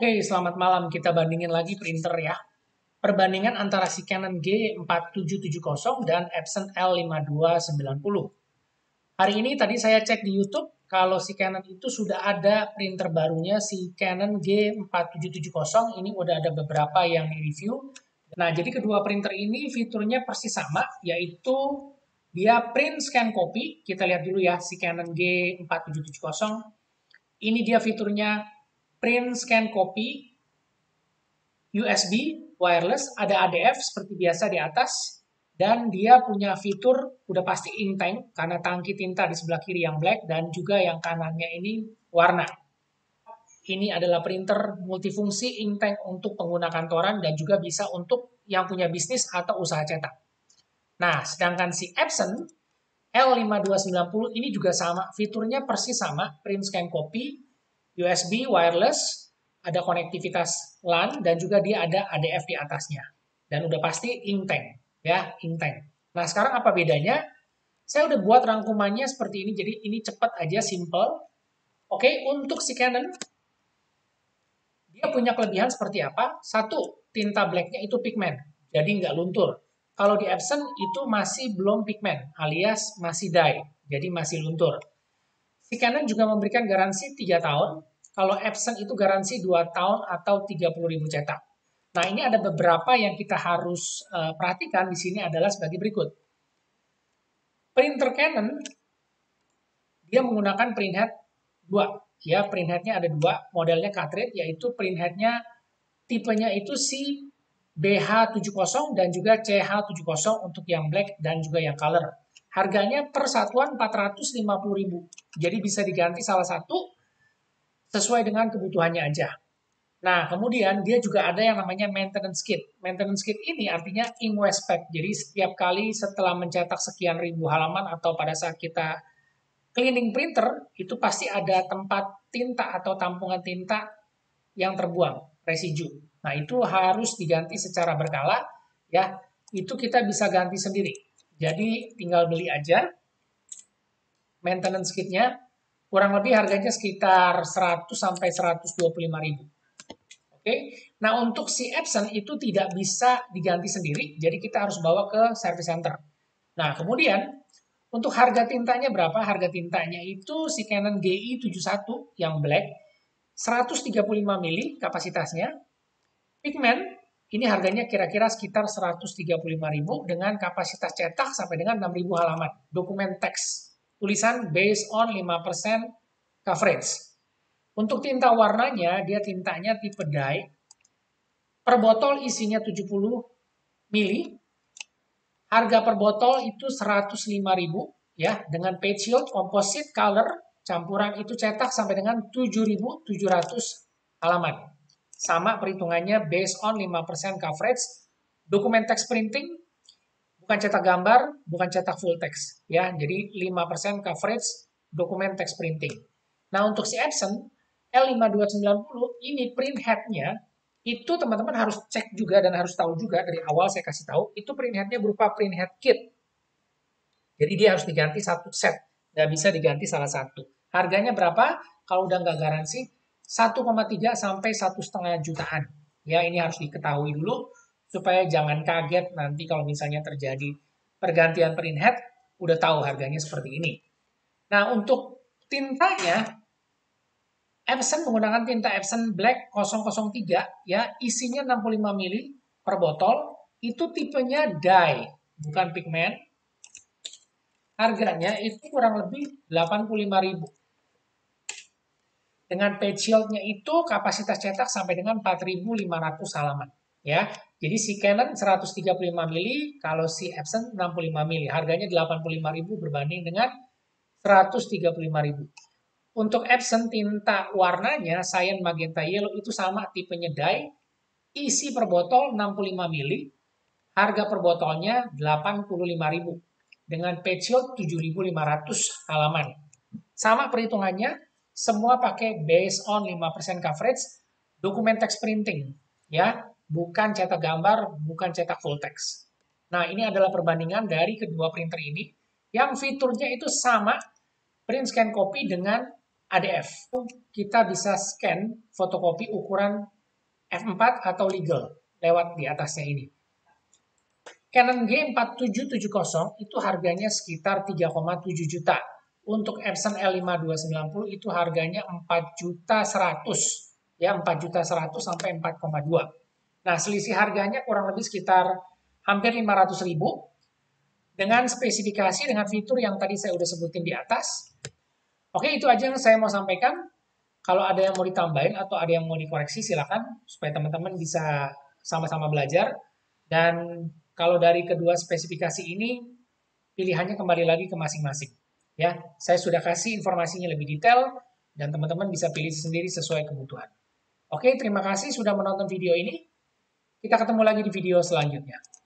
Oke, selamat malam. Kita bandingin lagi printer ya. Perbandingan antara si Canon G4770 dan Epson L5290. Hari ini tadi saya cek di YouTube, kalau si Canon itu sudah ada printer barunya, si Canon G4770. Ini udah ada beberapa yang di-review. Nah, jadi kedua printer ini fiturnya persis sama, yaitu dia print scan copy. Kita lihat dulu ya, si Canon G4770. Ini dia fiturnya print scan copy, USB, wireless, ada ADF seperti biasa di atas, dan dia punya fitur udah pasti ink tank karena tangki tinta di sebelah kiri yang black dan juga yang kanannya ini warna. Ini adalah printer multifungsi ink tank untuk pengguna kantoran dan juga bisa untuk yang punya bisnis atau usaha cetak. Nah, sedangkan si Epson L5290 ini juga sama, fiturnya persis sama, print scan copy, USB, wireless, ada konektivitas LAN, dan juga dia ada ADF di atasnya. Dan udah pasti ink tank, ya, ink tank. Nah, sekarang apa bedanya? Saya udah buat rangkumannya seperti ini, jadi ini cepat aja, simple. Oke, untuk si Canon, dia punya kelebihan seperti apa? Satu, tinta blacknya itu pigment, jadi nggak luntur. Kalau di Epson itu masih belum pigment, alias masih dye, jadi masih luntur. Si Canon juga memberikan garansi 3 tahun, kalau Epson itu garansi 2 tahun atau 30.000 cetak. Nah, ini ada beberapa yang kita harus perhatikan di sini adalah sebagai berikut. Printer Canon, dia menggunakan printhead 2. Ya, printheadnya ada 2, modelnya cartridge, yaitu printheadnya tipenya itu si BH70 dan juga CH70 untuk yang black dan juga yang color. Harganya per satuan 450.000. Jadi bisa diganti salah satu sesuai dengan kebutuhannya aja. Nah, kemudian dia juga ada yang namanya maintenance kit. Maintenance kit ini artinya ink waste pack. Jadi setiap kali setelah mencetak sekian ribu halaman atau pada saat kita cleaning printer, itu pasti ada tempat tinta atau tampungan tinta yang terbuang, residu. Nah, itu harus diganti secara berkala, ya. Itu kita bisa ganti sendiri. Jadi tinggal beli aja maintenance kitnya, kurang lebih harganya sekitar 100 sampai 125.000. Oke. Nah, untuk si Epson itu tidak bisa diganti sendiri, jadi kita harus bawa ke service center. Nah, kemudian untuk harga tintanya berapa? Harga tintanya itu si Canon GI71 yang black 135 mili kapasitasnya. Pigment ini harganya kira-kira sekitar 135.000 dengan kapasitas cetak sampai dengan 6.000 halaman. Dokumen teks, tulisan based on 5% coverage. Untuk tinta warnanya, dia tintanya tipe dye. Per botol isinya 70 mili. Harga per botol itu 105.000 ya, dengan page shield, composite, color, campuran itu cetak sampai dengan 7.700 halaman. Sama perhitungannya based on 5% coverage, dokumen text printing, bukan cetak gambar, bukan cetak full text ya. Jadi 5% coverage dokumen text printing. Nah, untuk si Epson L5290 ini print headnya itu teman-teman harus cek juga dan harus tahu juga dari awal saya kasih tahu, itu print headnya berupa print head kit. Jadi dia harus diganti satu set, nggak bisa diganti salah satu. Harganya berapa? Kalau udah nggak garansi, 1,3 sampai 1,5 jutaan. Ya, ini harus diketahui dulu supaya jangan kaget nanti kalau misalnya terjadi pergantian print head, udah tahu harganya seperti ini. Nah, untuk tintanya, Epson menggunakan tinta Epson Black 003 ya, isinya 65 mili per botol, itu tipenya dye, bukan pigment. Harganya itu kurang lebih 85.000. Dengan page shield-nya itu kapasitas cetak sampai dengan 4.500 halaman. Ya, jadi si Canon 135 mili, kalau si Epson 65 mili. Harganya 85.000 berbanding dengan 135.000. Untuk Epson tinta warnanya Cyan Magenta Yellow itu sama tipenya dye. Isi per botol 65 mili. Harga per botolnya 85.000 dengan page shield 7.500 halaman. Sama perhitungannya, semua pakai based on 5% coverage, dokumen text printing, ya, bukan cetak gambar, bukan cetak full text. Nah, ini adalah perbandingan dari kedua printer ini, yang fiturnya itu sama, print scan copy dengan ADF. Kita bisa scan fotokopi ukuran F4 atau legal lewat di atasnya ini. Canon G4770 itu harganya sekitar 3,7 juta. Untuk Epson L5290 itu harganya 4.100.000. Ya, 4.100.000 sampai 4,2. Nah, selisih harganya kurang lebih sekitar hampir 500.000 dengan spesifikasi dengan fitur yang tadi saya udah sebutin di atas. Oke, itu aja yang saya mau sampaikan. Kalau ada yang mau ditambahin atau ada yang mau dikoreksi silakan supaya teman-teman bisa sama-sama belajar. Dan kalau dari kedua spesifikasi ini pilihannya kembali lagi ke masing-masing. Ya, saya sudah kasih informasinya lebih detail dan teman-teman bisa pilih sendiri sesuai kebutuhan. Oke, terima kasih sudah menonton video ini. Kita ketemu lagi di video selanjutnya.